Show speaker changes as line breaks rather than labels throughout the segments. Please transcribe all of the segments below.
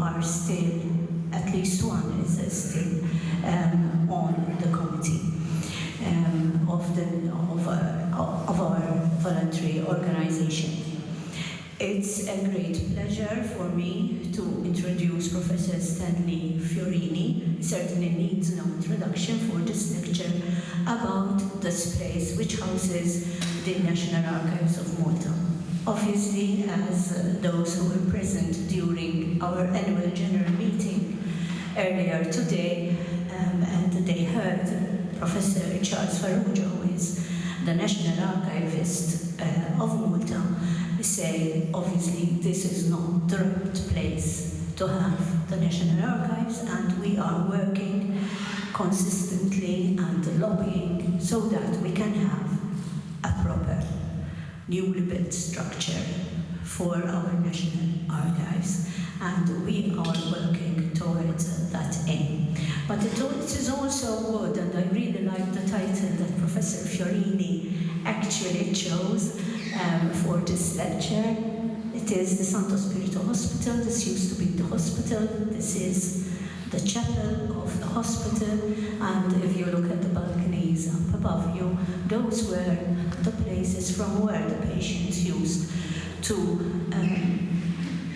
are still, at least one is still on the committee of our voluntary organization. It's a great pleasure for me to introduce Professor Stanley Fiorini. He certainly needs no introduction for this lecture about this place which houses the National Archives of Malta. Obviously, as those who were present during our annual general meeting earlier today, and they heard Professor Charles Farrugia, who is the National Archivist of Malta, say, obviously, this is not the right place to have the National Archives, and we are working consistently and lobbying so that we can have a proper, newly built structure for our National Archives, and we are working towards that aim. But it is also good, and I really like the title that Professor Fiorini actually chose for this lecture. It is the Santo Spirito Hospital. This used to be the hospital. This is the chapel of the hospital. And if you look at the balconies up above you, those were the places from where the patients used to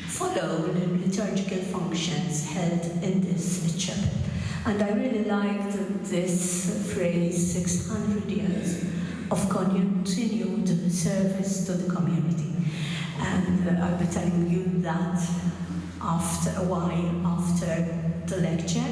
follow the liturgical functions held in this chapel. And I really liked this phrase, 600 years of continued service to the community. And I'll be telling you that after a while after the lecture,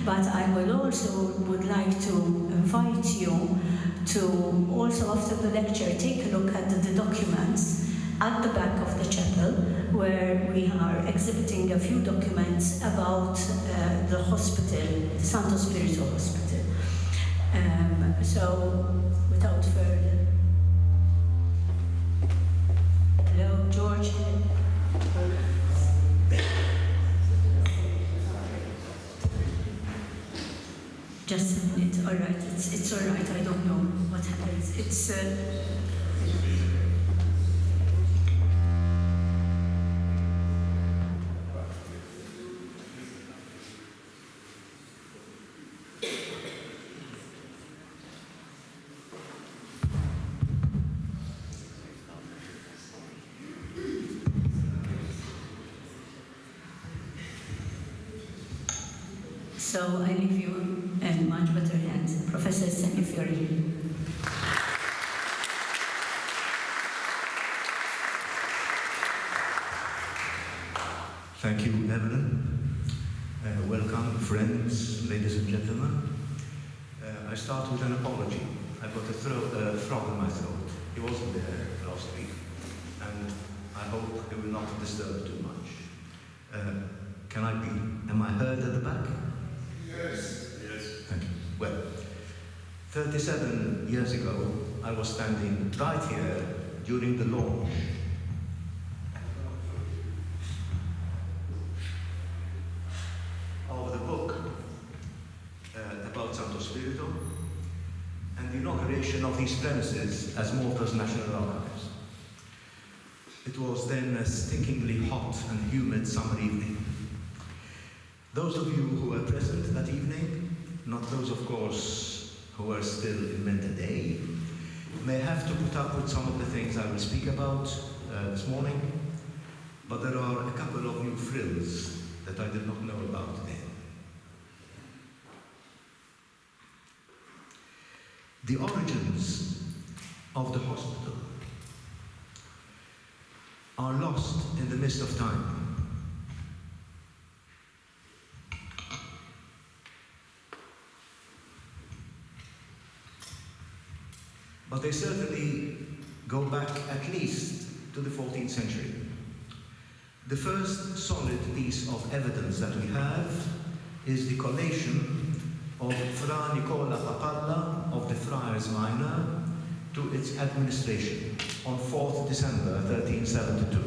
but I would like to invite you to also after the lecture take a look at the documents at the back of the chapel, where we are exhibiting a few documents about the hospital, the Santo Spirito Hospital. So, without further. Hello, George. Just a minute. All right. It's all right. I don't know what happens. It's. So I leave you in much better hands. Professor Stanley Fiorini.
Thank you, Evelyn. Welcome, friends, ladies and gentlemen. I start with an apology. I've got a frog in my throat. He wasn't there last week, and I hope it will not disturb too much. Am I heard at the back?
Yes.
Thank you. Well, 37 years ago, I was standing right here during the launch of the book about Santo Spirito and the inauguration of these premises as Malta's National Archives. It was then a stinkingly hot and humid summer evening. Those of you who were present that evening, not those, of course, who were still in Malta Day, may have to put up with some of the things I will speak about this morning, but there are a couple of new frills that I did not know about then. The origins of the hospital are lost in the mist of time. But they certainly go back at least to the 14th century. The first solid piece of evidence that we have is the collation of Fra Nicola Papalla of the Friars Minor to its administration on 4th December 1372.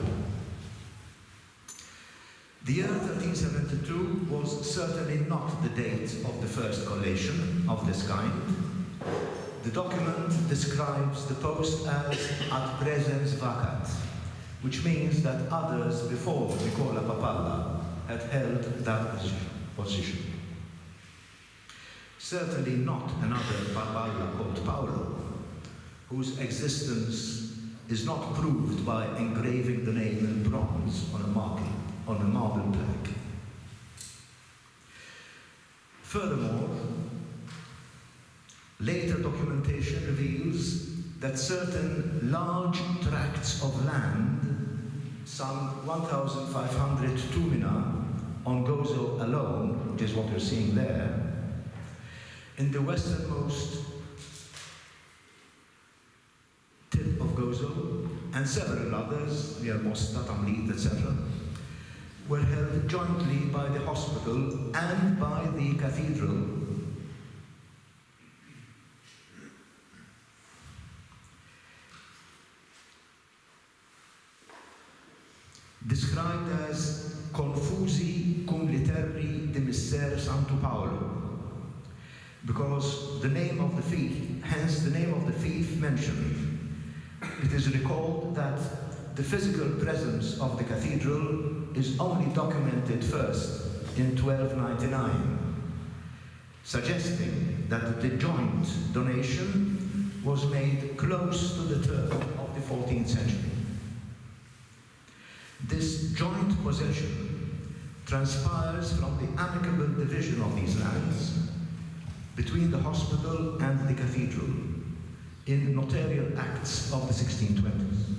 The year 1372 was certainly not the date of the first collation of this kind. The document describes the post as ad presens vacat, which means that others before Nicola Papalla had held that position. Certainly not another Papalla called Paolo, whose existence is not proved by engraving the name in bronze on a marble plaque. Furthermore, later documentation reveals that certain large tracts of land, some 1,500 tumina on Gozo alone, which is what you're seeing there, in the westernmost tip of Gozo, and several others, near Mosta, Tamlit, etc., were held jointly by the hospital and by the cathedral. Described as confusi cum literi de Misser Santo Paolo, because the name of the fief, hence the name of the fief mentioned, it is recalled that the physical presence of the cathedral is only documented first in 1299, suggesting that the joint donation was made close to the turn of the 14th century. This joint possession transpires from the amicable division of these lands between the hospital and the cathedral in notarial acts of the 1620s.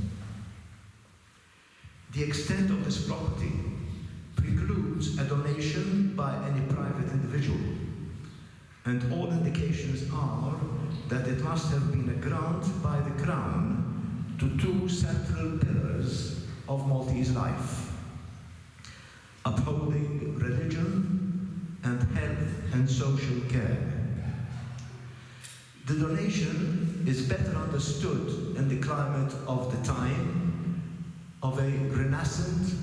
The extent of this property precludes a donation by any private individual, and all indications are that it must have been a grant by the Crown to two central pillars of Maltese life: upholding religion and health and social care. The donation is better understood in the climate of the time of a renascent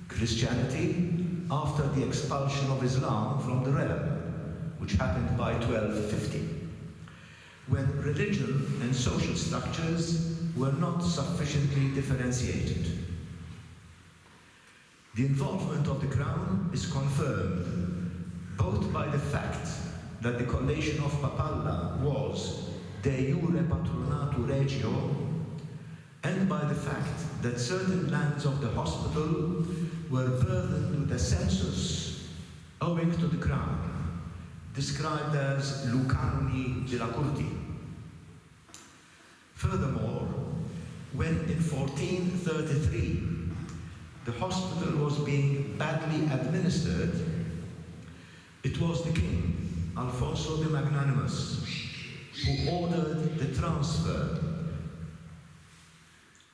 Christianity after the expulsion of Islam from the realm, which happened by 1250, when religion and social structures were not sufficiently differentiated. The involvement of the Crown is confirmed both by the fact that the collation of Papalla was de jure patronatu regio, and by the fact that certain lands of the hospital were burdened with a census owing to the Crown, described as Lucanoni de la Curti. Furthermore, when in 1433 the hospital was being badly administered, it was the king, Alfonso the Magnanimous, who ordered the transfer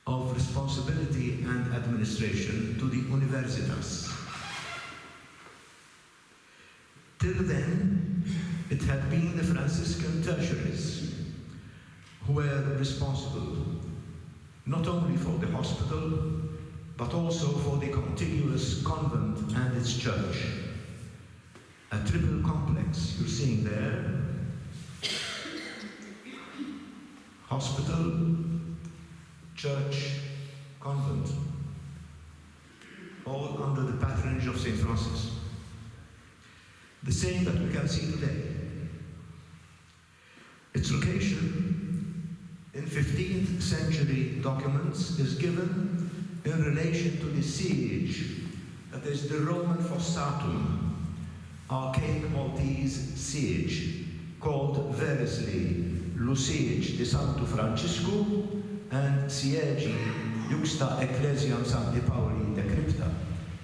of responsibility and administration to the universitas. Till then, it had been the Franciscan tertiaries who were responsible not only for the hospital, but also for the contiguous convent and its church. A triple complex you're seeing there: hospital, church, convent, all under the patronage of St. Francis. The same that we can see today. Its location in 15th century documents is given in relation to the siege, that is the Roman fossatum, archaic Maltese siege, called variously Siege de Santo Francisco and Siegi Juxta Ecclesiam Sancti Pauli de Crypta,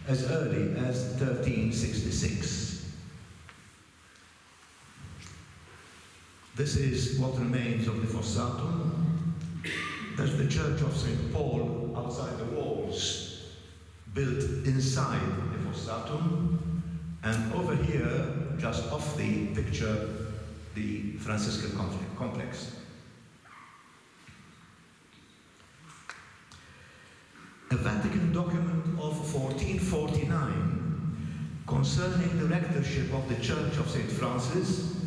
as early as 1366. This is what remains of the fossatum. There's the Church of St. Paul outside the walls, built inside the fossatum, and over here, just off the picture, the Franciscan complex. A Vatican document of 1449 concerning the rectorship of the Church of St. Francis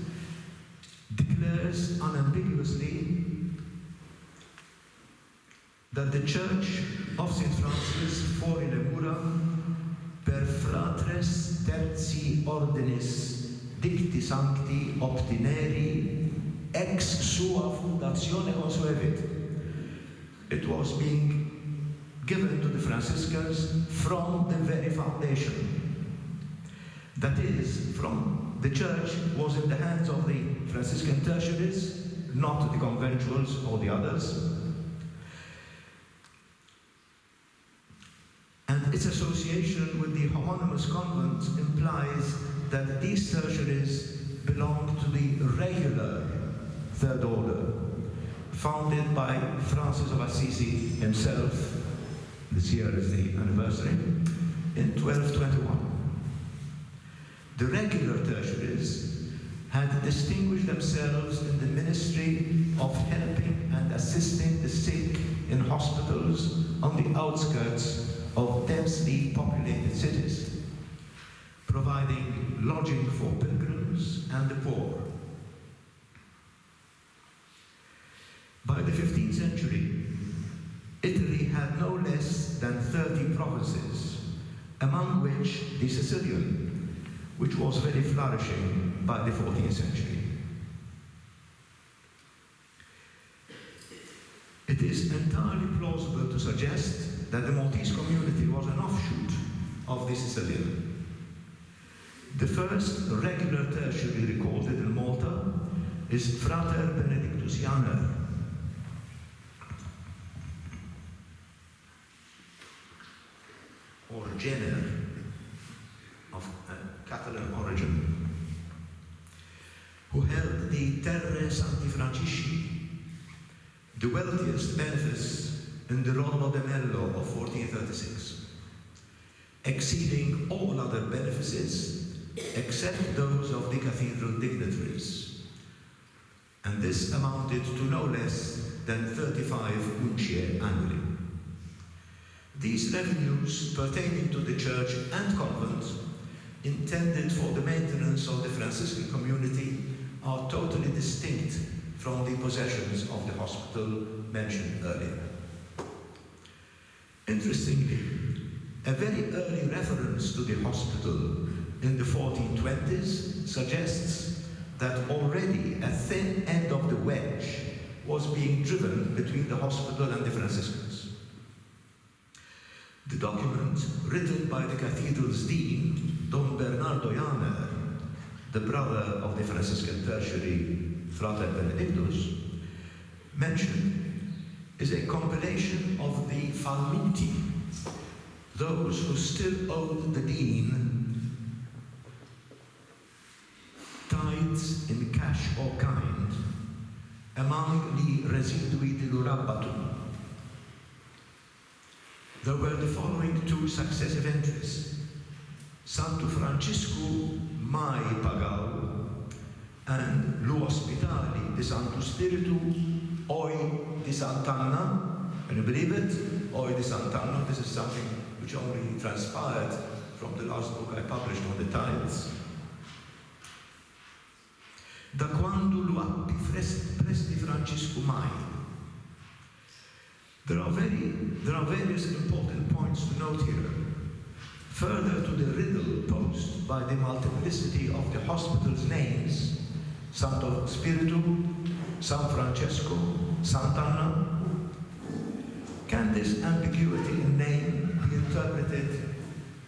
declares unambiguously that the Church of St. Francis fori lemura per fratres ordinis dicti sancti obtineri ex sua fundatione consuevit. It was being given to the Franciscans from the very foundation. That is, from the church was in the hands of the Franciscan tertiaries, not the conventuals or the others. And its association with the homonymous convent implies that these tertiaries belong to the regular Third Order, founded by Francis of Assisi himself, this year is the anniversary, in 1221. The regular tertiaries had distinguished themselves in the ministry of helping and assisting the sick in hospitals on the outskirts of densely populated cities, providing lodging for pilgrims and the poor. By the 15th century, Italy had no less than 30 provinces, among which the Sicilian, which was very flourishing by the 14th century. It is entirely plausible to suggest that the Maltese community was an offshoot of the Sicilian. The first regular tertiary recorded in Malta is Frater Benedictus Janer, or Jenner, of Catalan origin, who held the Terre Santi Francisci, the wealthiest benefice in the Rollo de Mello of 1436, exceeding all other benefices except those of the cathedral dignitaries, and this amounted to no less than 35 uncie annually. These revenues pertaining to the church and convent, intended for the maintenance of the Franciscan community, are totally distinct from the possessions of the hospital mentioned earlier. Interestingly, a very early reference to the hospital in the 1420s suggests that already a thin end of the wedge was being driven between the hospital and the Franciscans. The document, written by the cathedral's dean, Don Bernardo Janer, the brother of the Franciscan tertiary Frater Benedictus, mentioned, is a compilation of the falluti, those who still owed the dean tithes in cash or kind, among the residui di lurabatum. There were the following two successive entries: Santo Francisco mai pagau, and Lu Ospitali di Santo Spirito oi di Sant'Anna. Can you believe it? Oi di Sant'Anna. This is something which only transpired from the last book I published on the tithes. Da quando lu appi presti Francisco mai. There are various important points to note here. Further to the riddle posed by the multiplicity of the hospital's names, Santo Spirito, San Francesco, Sant'Anna, can this ambiguity in name be interpreted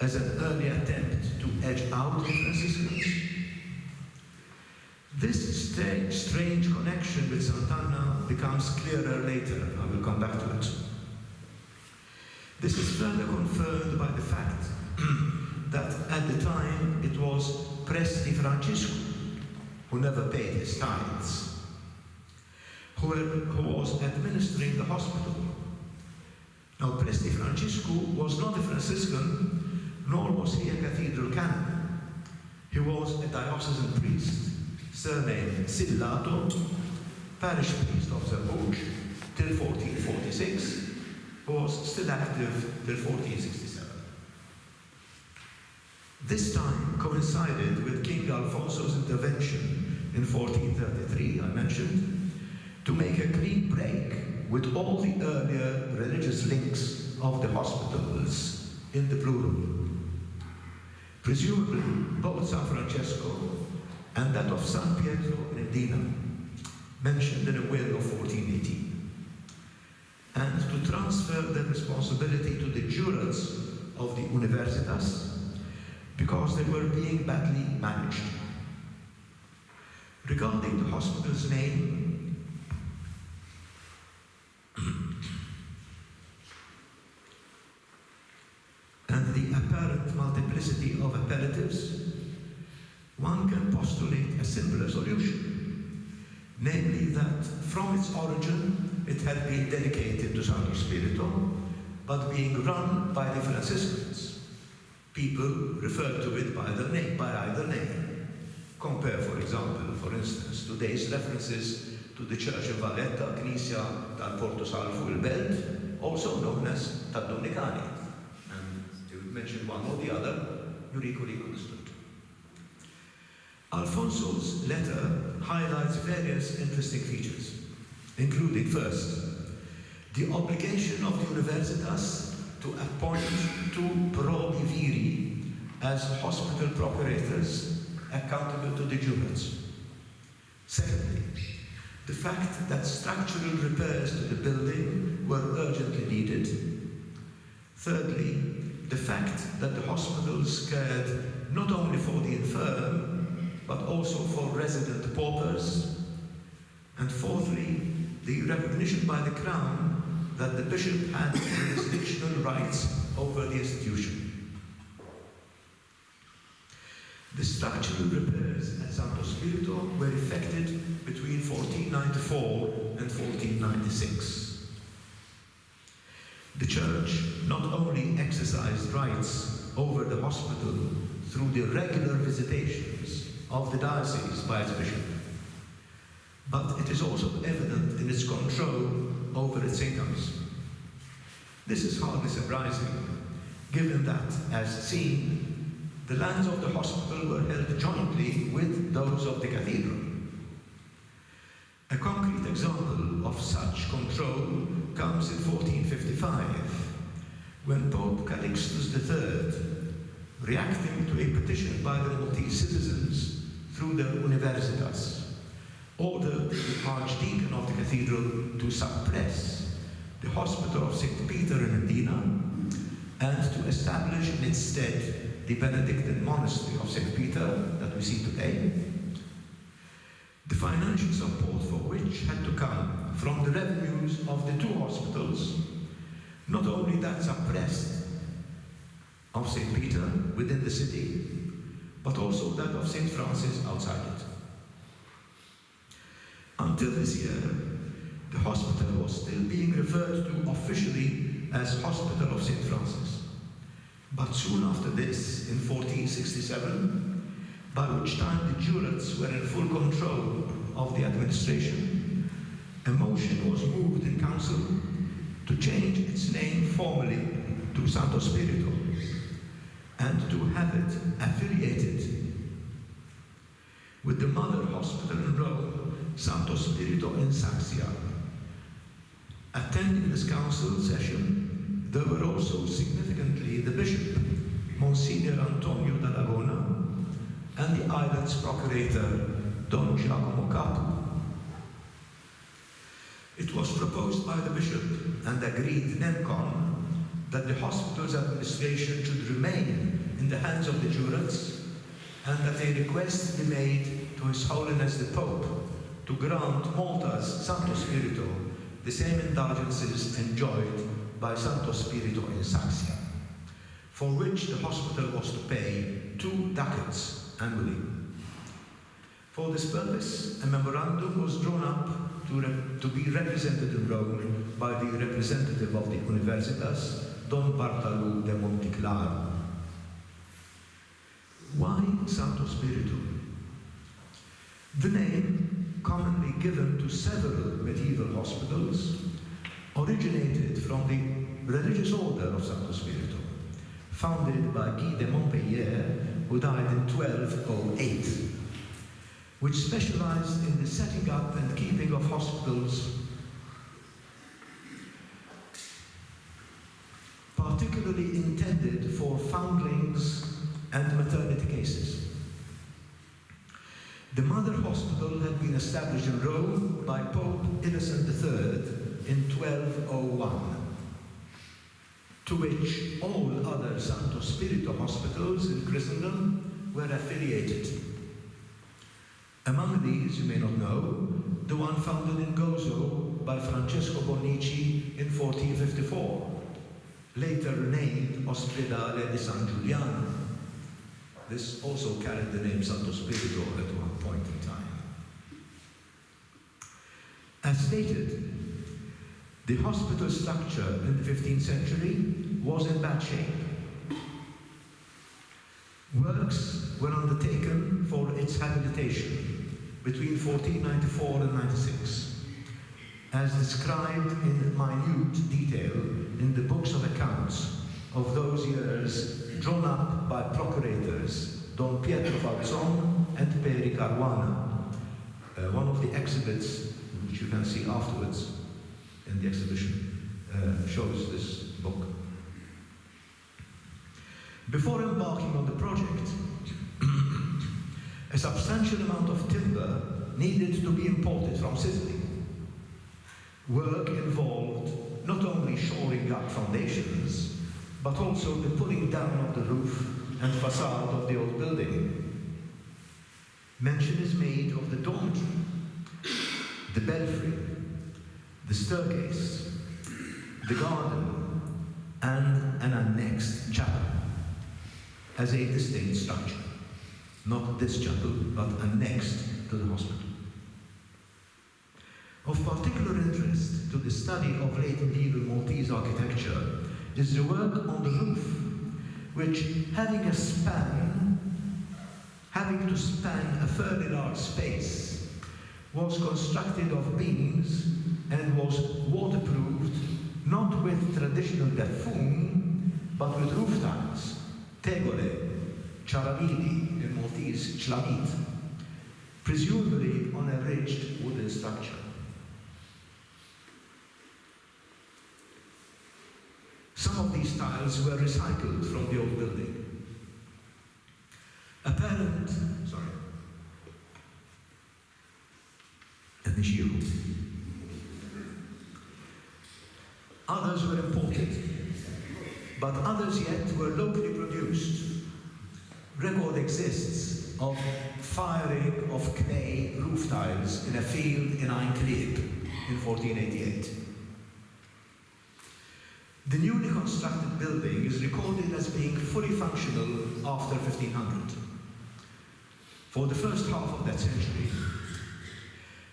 as an early attempt to edge out the Franciscans? This strange connection with Sant'Anna becomes clearer later. I will come back to it. This is further confirmed by the fact that at the time it was Presti Francisco who never paid his tithes, who was administering the hospital. Now, Presti Francisco was not a Franciscan, nor was he a cathedral canon. He was a diocesan priest, surnamed Sillato, parish priest of Zerbuch till 1446, who was still active till 1467. This time coincided with King Alfonso's intervention in 1433, I mentioned, to make a clean break with all the earlier religious links of the hospitals in the plural. presumably both San Francesco and that of San Pietro in Edina, mentioned in a will of 1418, and to transfer the responsibility to the jurors of the universitas because they were being badly managed. Regarding the hospital's name, and the apparent multiplicity of apellatives, one can postulate a simpler solution, namely that from its origin it had been dedicated to Santo Spirito, but being run by the Franciscans. People refer to it by either name. Compare, for example, for instance, today's references to the Church of Valletta, Knisja tal Porto Salvo il Belt, also known as Tad Dominicani. And you mention one or the other, you're equally understood. Alfonso's letter highlights various interesting features, including first, the obligation of the universitas to appoint two prodi viri as hospital procurators accountable to the jurors. Secondly, the fact that structural repairs to the building were urgently needed. Thirdly, the fact that the hospitals cared not only for the infirm, but also for resident paupers. And fourthly, the recognition by the Crown that the bishop had jurisdictional rights over the institution. The structural repairs at Santo Spirito were effected between 1494 and 1496. The Church not only exercised rights over the hospital through the regular visitations of the diocese by its bishop, but it is also evident in its control over its incomes. This is hardly surprising, given that, as seen, the lands of the hospital were held jointly with those of the cathedral. A concrete example of such control comes in 1455, when Pope Calixtus III, reacting to a petition by the Maltese citizens through the universitas, ordered the Archdeacon of the cathedral to suppress the Hospital of St. Peter in Edina and to establish in its stead the Benedictine Monastery of St. Peter that we see today, the financial support for which had to come from the revenues of the two hospitals, not only that suppressed of St. Peter within the city, but also that of St. Francis outside it. Until this year, the hospital was still being referred to officially as Hospital of St. Francis. But soon after this, in 1467, by which time the jurates were in full control of the administration, a motion was moved in council to change its name formally to Santo Spirito and to have it affiliated with the mother hospital in Rome, Santo Spirito in Saxia. Attending this council session, there were also significantly the bishop, Monsignor Antonio Dall'Agona, and the island's procurator, Don Giacomo Capo. It was proposed by the bishop and agreed NEMCON that the hospital's administration should remain in the hands of the jurates and that a request be made to His Holiness the Pope to grant Malta's Santo Spirito the same indulgences enjoyed by Santo Spirito in Saxia, for which the hospital was to pay 2 ducats annually. For this purpose, a memorandum was drawn up to be represented in Rome by the representative of the Universitas, Don Bartolomeo de Monticlaro. Why Santo Spirito? The name, commonly given to several medieval hospitals, originated from the religious order of Santo Spirito, founded by Guy de Montpellier, who died in 1208, which specialized in the setting up and keeping of hospitals, particularly intended for foundlings and maternity cases. The Mother Hospital had been established in Rome by Pope Innocent III in 1201, to which all other Santo Spirito hospitals in Christendom were affiliated. Among these, you may not know, the one founded in Gozo by Francesco Bonici in 1454, later named Ospedale di San Giuliano. This also carried the name Santo Spirito at one point in time. As stated, the hospital structure in the 15th century was in bad shape. Works were undertaken for its habilitation between 1494 and 96, as described in minute detail in the books of accounts of those years drawn up by procurators Don Pietro Falzon and Peri Caruana. One of the exhibits, which you can see afterwards in the exhibition, shows this book. Before embarking on the project, a substantial amount of timber needed to be imported from Sicily. Work involved not only shoring up foundations, but also the pulling down of the roof and facade of the old building. Mention is made of the dormitory, the belfry, the staircase, the garden, and an annexed chapel as a distinct structure. Not this chapel, but annexed to the hospital. Of particular interest to the study of late medieval Maltese architecture is the work on the roof, which having to span a fairly large space, was constructed of beams and was waterproofed not with traditional beffume, but with roof tiles, tegole, charavidi, in Maltese chlamit, presumably on a ridged wooden structure. Some of these tiles were recycled from the old building. Others were imported, but others yet were locally produced. Record exists of firing of clay roof tiles in a field in Eindhoven in 1488. The newly constructed building is recorded as being fully functional after 1500, for the first half of that century.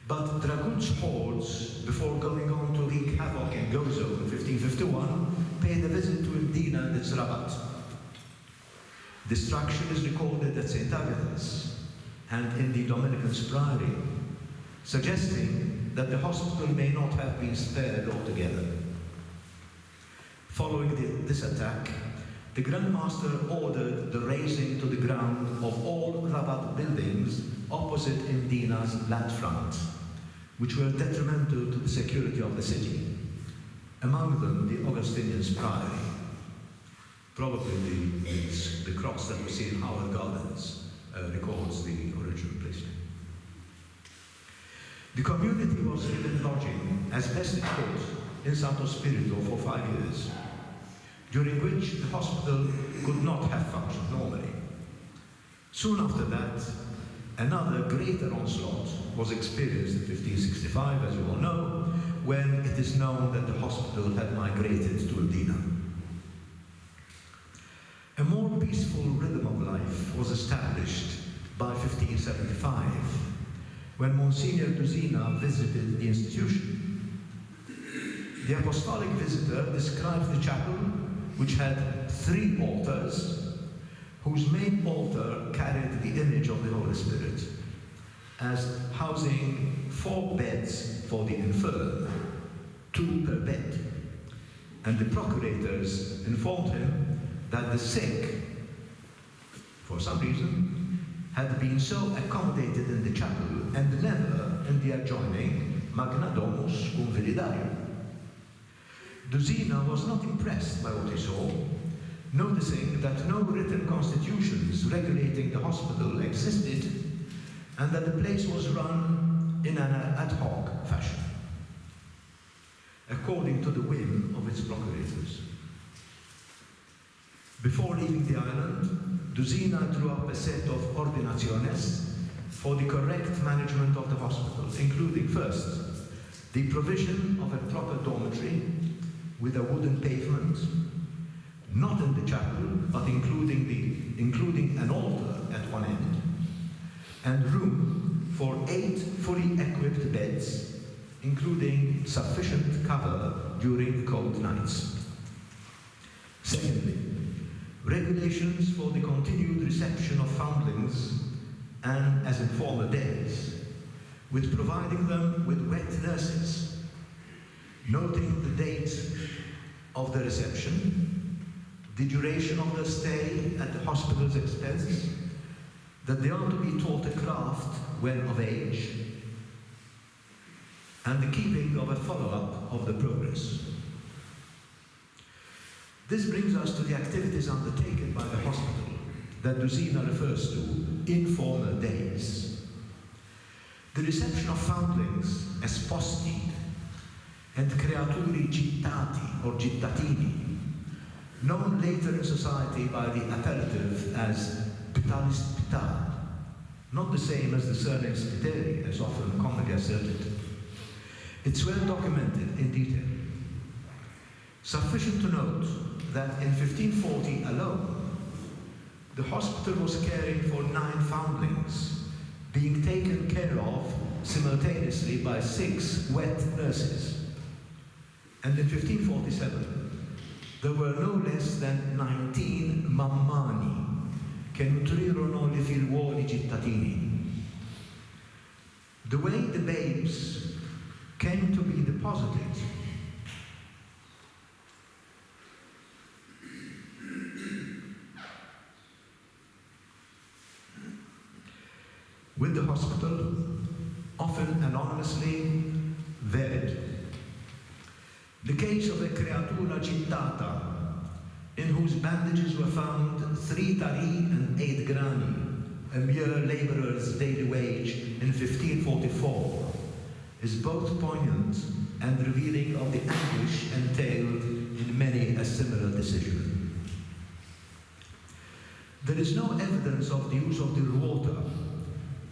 But dragoons' hordes, before going on to wreak havoc in Gozo in 1551, paid a visit to Mdina and its rabat. Destruction is recorded at St. Agnes and in the Dominicans' Priory, suggesting that the hospital may not have been spared altogether. Following this attack, the Grand Master ordered the razing to the ground of all rabat buildings opposite Mdina's land front, which were detrimental to the security of the city, among them the Augustinians' Priory, probably the cross that we see in Howard Gardens records the original placement. The community was given lodging as best it could in Santo Spirito for 5 years, during which the hospital could not have functioned normally. Soon after that, another greater onslaught was experienced in 1565, as you all know, when it is known that the hospital had migrated to Mdina. A more peaceful rhythm of life was established by 1575, when Monsignor Duzina visited the institution. The apostolic visitor describes the chapel, which had 3 altars, whose main altar carried the image of the Holy Spirit, as housing 4 beds for the infirm, 2 per bed. And the procurators informed him that the sick, for some reason, had been so accommodated in the chapel and never in the adjoining Magna Domus cum Vilidario. Duzina was not impressed by what he saw, noticing that no written constitutions regulating the hospital existed and that the place was run in an ad hoc fashion, according to the whim of its procurators. Before leaving the island, Dusina drew up a set of ordinaciones for the correct management of the hospital, including first, the provision of a proper dormitory with a wooden pavement, not in the chapel, but including an altar at one end, and room for 8 fully equipped beds, including sufficient cover during cold nights. Secondly, regulations for the continued reception of foundlings and, as in former days, with providing them with wet nurses, noting the date of the reception, the duration of their stay at the hospital's expense, that they are to be taught a craft when of age, and the keeping of a follow-up of the progress. This brings us to the activities undertaken by the hospital that Dusina refers to in former days. The reception of foundlings, esposti, and creaturi gittati or gittatini, known later in society by the appellative as pitalis pitar, not the same as the surname Spiteri, as often commonly asserted. It's well documented in detail. Sufficient to note that in 1540 alone, the hospital was caring for 9 foundlings, being taken care of simultaneously by 6 wet nurses. And in 1547, there were no less than 19 mammani, che nutrirono le figliuoli cittadini. The way the babes came to be deposited with the hospital, often anonymously, varied. The case of a creatura gittata, in whose bandages were found 3 tari and 8 grani, a mere labourer's daily wage in 1544, is both poignant and revealing of the anguish entailed in many a similar decision. There is no evidence of the use of the ruota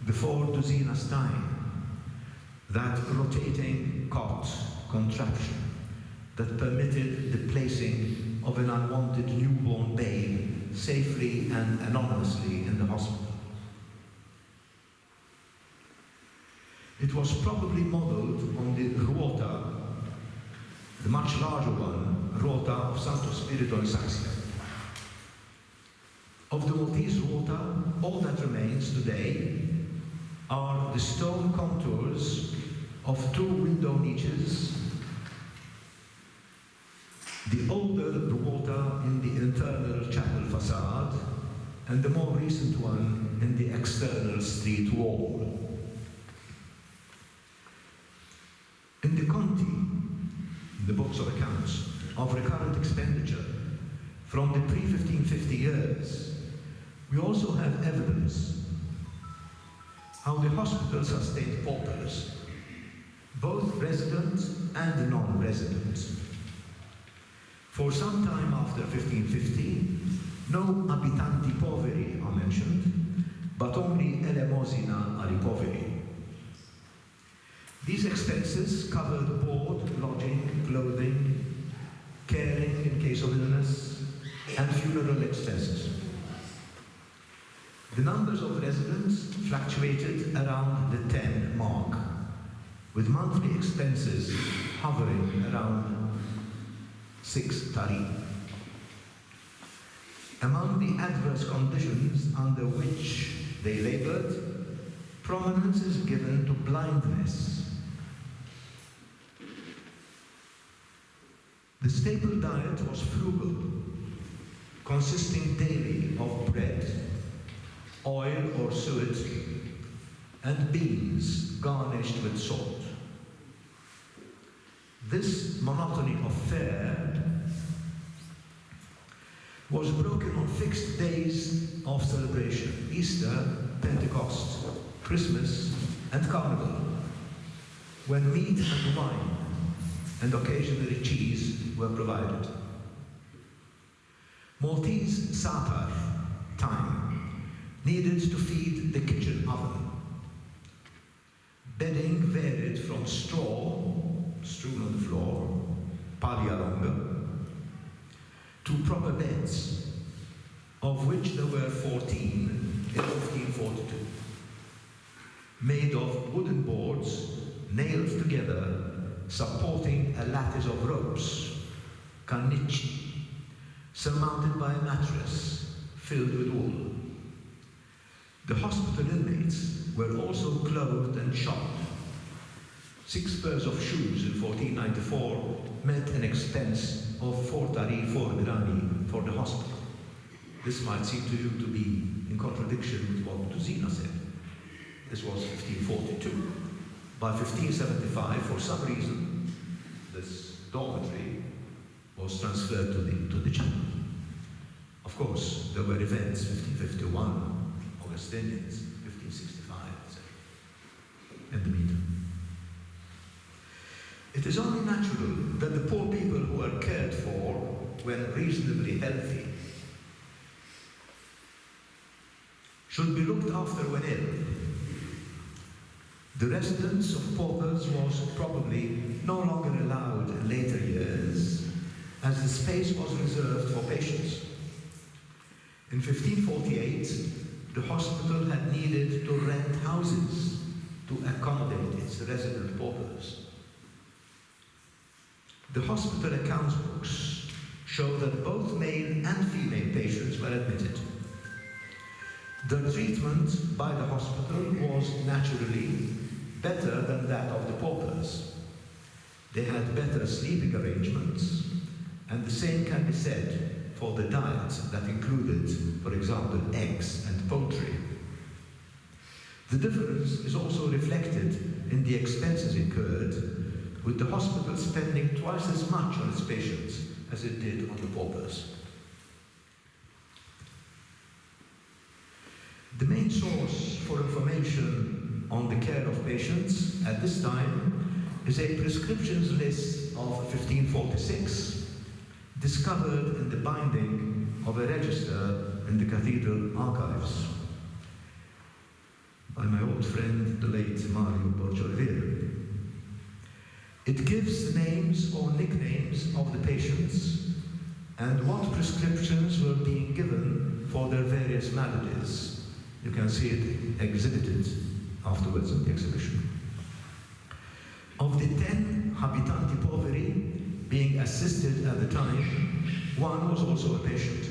before Dusina's time, that rotating cot contraption that permitted the placing of an unwanted newborn babe safely and anonymously in the hospital. It was probably modelled on the ruota, the much larger one, ruota of Santo Spirito in Saxia. Of the Maltese ruota, all that remains today are the stone contours of 2 window niches, the older ruota in the internal chapel facade, and the more recent one in the external street wall. In the Conti, the books of accounts, of recurrent expenditure from the pre-1550 years, we also have evidence how the hospital sustained paupers, both resident and non-resident. For some time after 1550, no abitanti poveri are mentioned, but only elemosina ai poveri. These expenses covered board, lodging, clothing, caring in case of illness, and funeral expenses. The numbers of residents fluctuated around the 10 mark, with monthly expenses hovering around 6 tari. Among the adverse conditions under which they labored, prominence is given to blindness. The staple diet was frugal, consisting daily of bread, oil or suet, and beans garnished with salt. This monotony of fare was was broken on fixed days of celebration: Easter, Pentecost, Christmas, and Carnival, when meat and wine and occasionally cheese were provided. Maltese sapar, time, needed to feed the kitchen oven. Bedding varied from straw, strewn on the floor, paglia longa, to proper beds, of which there were 14 in 1542, made of wooden boards nailed together, supporting a lattice of ropes, carnici, surmounted by a mattress filled with wool. The hospital inmates were also clothed and shod. 6 pairs of shoes in 1494 meant an expense of 4 birani for the hospital. This might seem to you to be in contradiction with what Duzina said. This was 1542. By 1575, for some reason, this dormitory was transferred to the chapel. Of course, there were events, 1551, Augustinians, 1565, etc. In the meantime, it is only natural that the poor people who are cared for when reasonably healthy should be looked after when ill. The residence of paupers was probably no longer allowed in later years, as the space was reserved for patients. In 1548, the hospital had needed to rent houses to accommodate its resident paupers. The hospital accounts books show that both male and female patients were admitted. The treatment by the hospital was naturally better than that of the paupers. They had better sleeping arrangements, and the same can be said for the diet that included, for example, eggs and poultry. The difference is also reflected in the expenses incurred, with the hospital spending twice as much on its patients as it did on the paupers. The main source for information on the care of patients at this time is a prescriptions list of 1546, discovered in the binding of a register in the cathedral archives by my old friend, the late Mario Borgiolivera. It gives the names or nicknames of the patients and what prescriptions were being given for their various maladies. You can see it exhibited afterwards in the exhibition. Of the 10 habitanti poveri being assisted at the time, one was also a patient.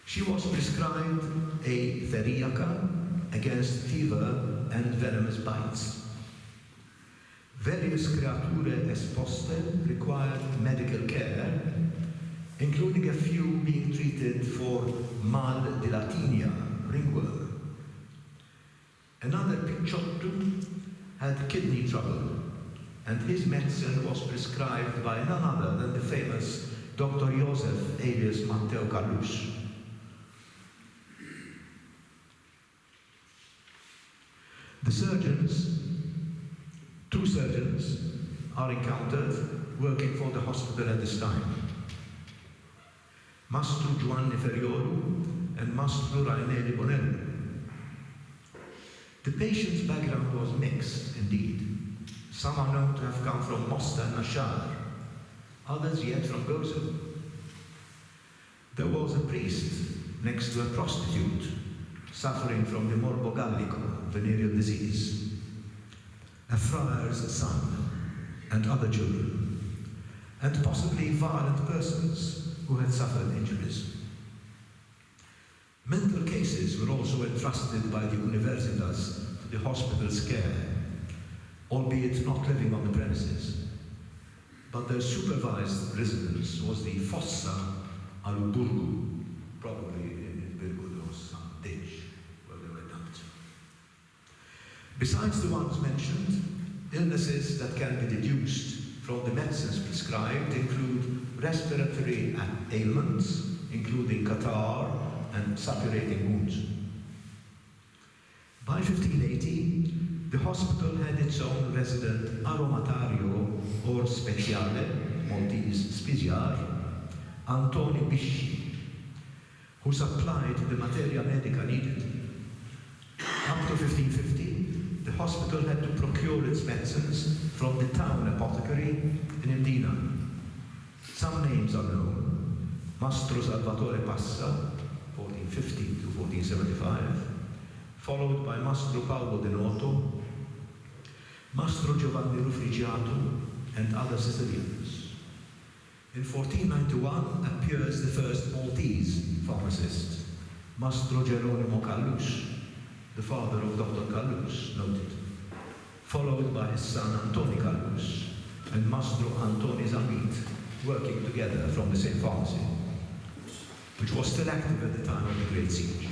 She was prescribed a theriaca against fever and venomous bites. Various creature esposte required medical care, including a few being treated for mal de latinia, ringworm. Another picciotto had kidney trouble, and his medicine was prescribed by none other than the famous Dr. Joseph alias Matteo Carlus. The surgeons, 2 surgeons, are encountered working for the hospital at this time. Mastro Giovanni Ferriolo and Mastro Rainelli Bonello. The patient's background was mixed, indeed. Some are known to have come from Mosta and Nashar, others yet from Gozo. There was a priest next to a prostitute suffering from the morbo gallico, venereal disease, a friar's son, and other children, and possibly violent persons who had suffered injuries. Mental cases were also entrusted by the universitas to the hospital's care, albeit not living on the premises. But their supervised residence was the Fossa al Burgu, probably in Birgu or some ditch where they were dumped. Besides the ones mentioned, illnesses that can be deduced from the medicines prescribed include respiratory ailments, including catarrh and suppurating wounds. By 1580, the hospital had its own resident aromatario or speciale, Maltese speciar, Antoni Bisci, who supplied the materia medica needed. Up to 1550, the hospital had to procure its medicines from the town apothecary in Indina. Some names are known: Mastro Salvatore Passa, 1450 to 1475, followed by Mastro Paolo de Noto, Mastro Giovanni Rufrigiato, and other Sicilians. In 1491 appears the first Maltese pharmacist, Mastro Geronimo Callus, the father of Dr. Callus, noted, followed by his son Antoni Callus and Mastro Antoni Zamit, working together from the same pharmacy, which was still active at the time of the Great Siege.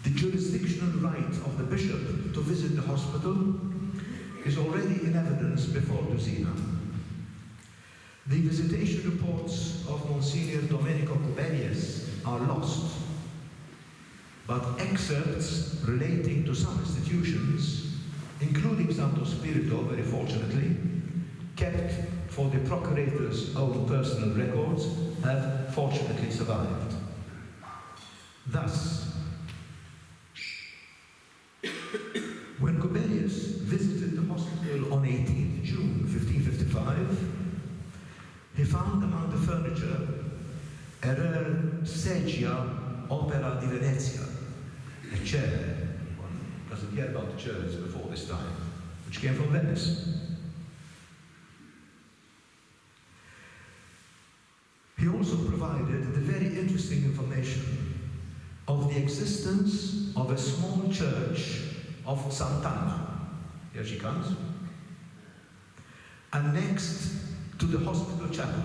The jurisdictional right of the bishop to visit the hospital is already in evidence before Dusina. The visitation reports of Monsignor Domenico Cubelius are lost, but excerpts relating to some institutions, including Santo Spirito, very fortunately, kept for the procurator's own personal records, have fortunately survived. Thus, when Cubelius visited the hospital on 18th June 1555, he found among the furniture a rare sedia opera di Venezia, a chair. One doesn't hear about the chairs before this time, which came from Venice. He also provided the very interesting information of the existence of a small church of Sant'Anna, here she comes, annexed to the hospital chapel,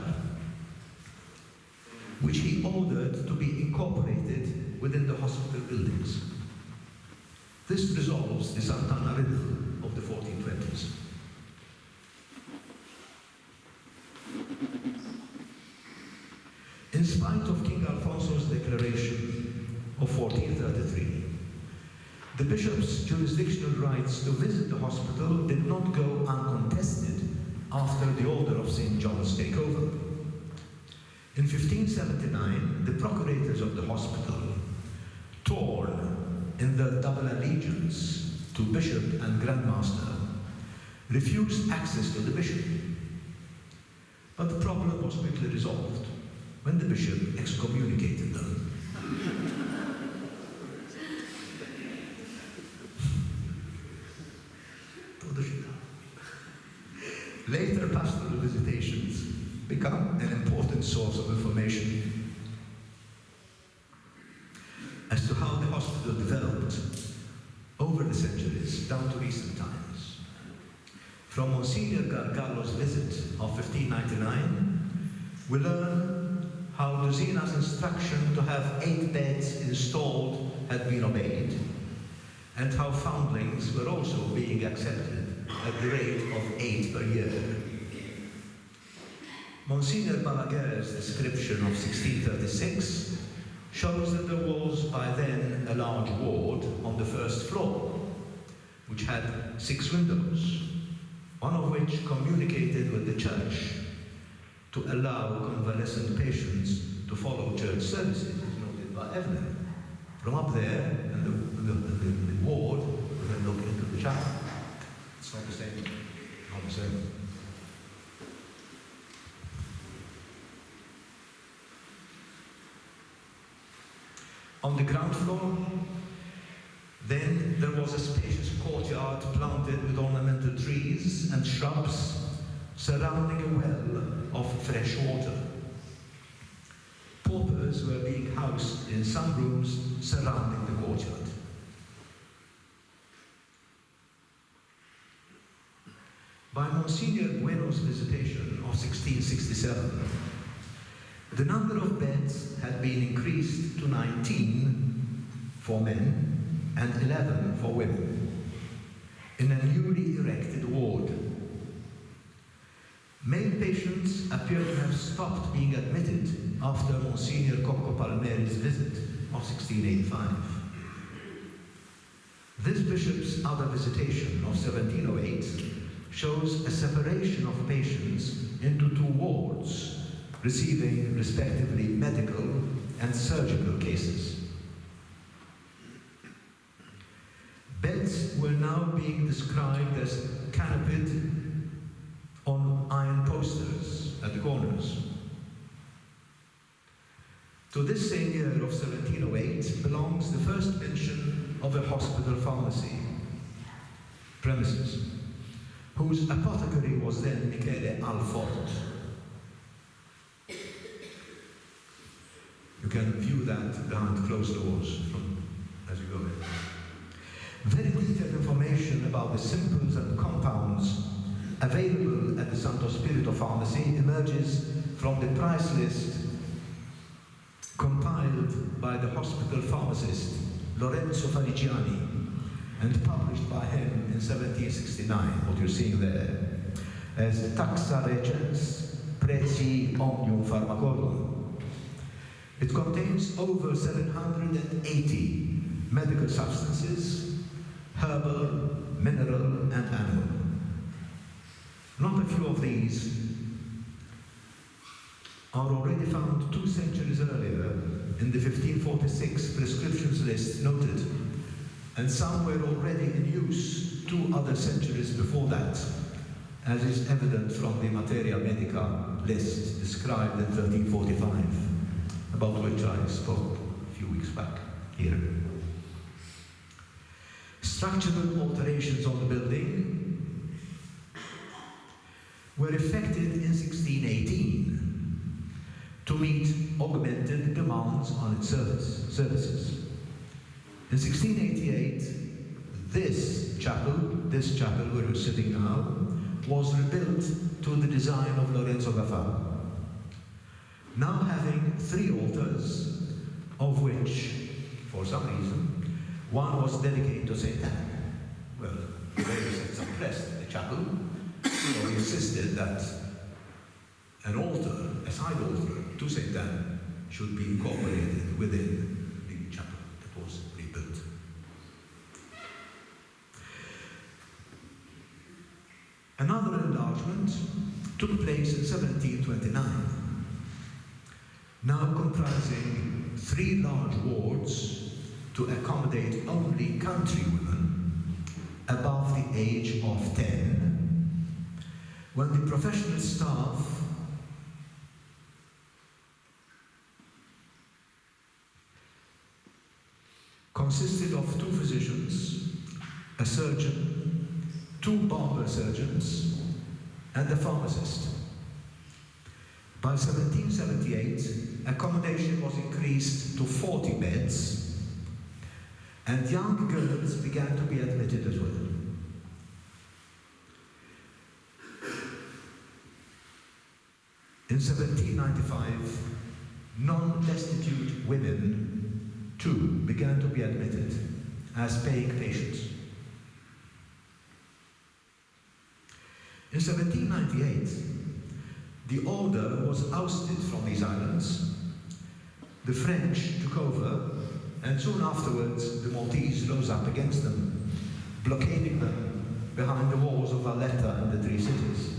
which he ordered to be incorporated within the hospital buildings. This resolves the Sant'Anna riddle of the 1420s. In spite of King Alfonso's declaration of 1433, the bishop's jurisdictional rights to visit the hospital did not go uncontested after the order of St. John's takeover. In 1579, the procurators of the hospital, torn in their double allegiance to bishop and grandmaster, refused access to the bishop. But the problem was quickly resolved when the bishop excommunicated them. Later pastoral visitations become an important source of information as to how the hospital developed over the centuries down to recent times. From Monsignor Gargallo's visit of 1599, we learn how Dusina's instruction to have 8 beds installed had been obeyed, and how foundlings were also being accepted at the rate of 8 per year. Monsignor Balaguer's description of 1636 shows that there was by then a large ward on the first floor, which had 6 windows, one of which communicated with the church to allow convalescent patients to follow church services, as noted by Evelyn. From up there, and the ward would then look into the chapel. It's not the same. Not the same. On the ground floor, then there was a spacious courtyard planted with ornamental trees and shrubs surrounding a well of fresh water. Paupers were being housed in some rooms surrounding the courtyard. By Monsignor Bueno's visitation of 1667, the number of beds had been increased to 19 for men and 11 for women. in a newly erected ward. Male patients appear to have stopped being admitted after Monsignor Cocco Palmeri's visit of 1685. This bishop's other visitation of 1708 shows a separation of patients into two wards, receiving respectively medical and surgical cases. Beds were now being described as canopied on iron posters at the corners. To this same year of 1708 belongs the first mention of a hospital pharmacy premises, whose apothecary was then Michele Alfort. You can view that behind closed doors as you go in. Very detailed information about the simples and compounds available at the Santo Spirito pharmacy emerges from the price list compiled by the hospital pharmacist Lorenzo Farigiani and published by him in 1769, what you're seeing there, as Taxa Regens Prezzi Omnium Pharmacorum. It contains over 780 medical substances, herbal, mineral, and animal. Not a few of these are already found 2 centuries earlier in the 1546 prescriptions list noted, and some were already in use 2 other centuries before that, as is evident from the Materia Medica list described in 1345, about which I spoke a few weeks back here. Structural alterations on the building were effected in 1618 to meet augmented demands on its services. In 1688, this chapel where we're sitting now, was rebuilt to the design of Lorenzo Gaffaro, now having 3 altars, of which, for some reason, one was dedicated to St. Anne. Well, the ladies had some press in the chapel, so he insisted that an altar, a side altar to St. Anne, should be incorporated within the chapel that was rebuilt. Another enlargement took place in 1729, now comprising 3 large wards to accommodate only country women above the age of 10, when the professional staff consisted of 2 physicians, a surgeon, 2 barber surgeons, and a pharmacist. By 1778, accommodation was increased to 40 beds, and young girls began to be admitted as well. In 1795, non-destitute women, too, began to be admitted as paying patients. In 1798, the order was ousted from these islands. The French took over, and soon afterwards the Maltese rose up against them, blockading them behind the walls of Valletta and the 3 cities.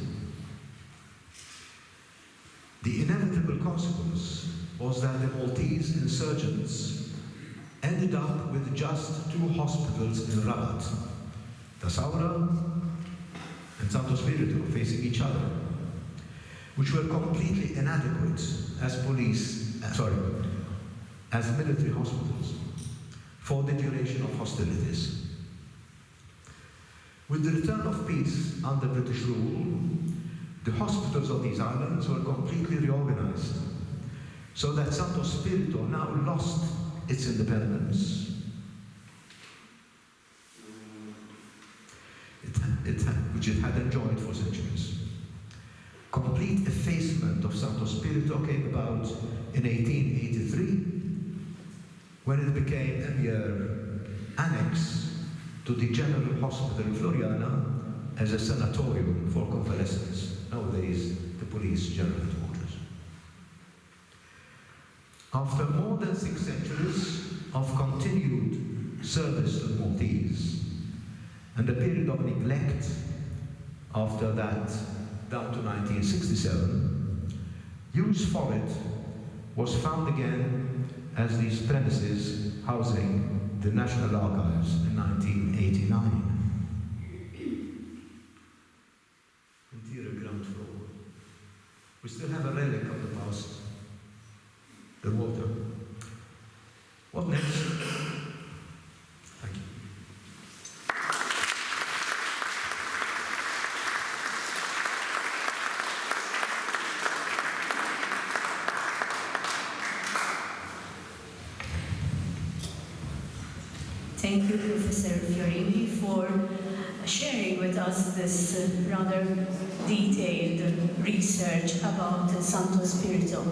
The inevitable consequence was that the Maltese insurgents ended up with just 2 hospitals in Rabat, Tessaura and Santo Spirito, facing each other, which were completely inadequate as military hospitals for the duration of hostilities. With the return of peace under British rule, the hospitals of these islands were completely reorganized, so that Santo Spirito now lost its independence. Which it had enjoyed for centuries. Complete effacement of Santo Spirito came about in 1883, when it became a mere annex to the General Hospital in Floriana as a sanatorium for convalescents. Nowadays, the police general headquarters. After more than 6 centuries of continued service to the Maltese and a period of neglect after that down to 1967, use for it was found again as these premises housing the National Archives in 1989. Interior ground floor. We still have a relic of the past, the water. What next? Thank you.
Thank you, Professor Fiorini, for sharing with us this rather detailed research about Santo Spirito.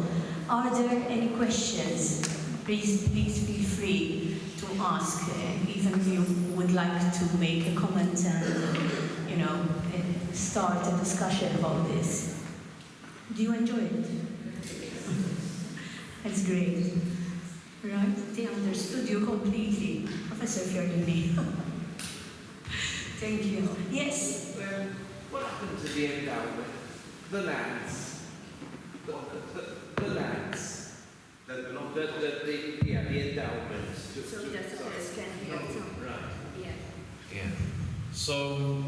Are there any questions? Please feel free to ask, even if you would like to make a comment and, start a discussion about this. Do you enjoy it? That's great. Right? They understood you completely, Professor Fiorini. Thank you. Yes?
What happened to the endowment? The lands? The lands?
That belong
The endowment.
So that's a question here.
Right.
Yeah.
Yeah. So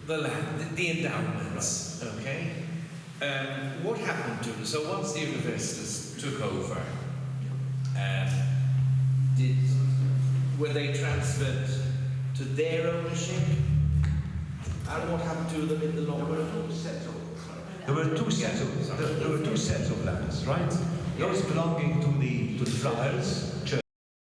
the land, the endowments, okay? What happened to them? So once the universities took over, were they transferred to their ownership? And what happened to them in the long run?
There were two sets of lands, right? Those belonging to the friars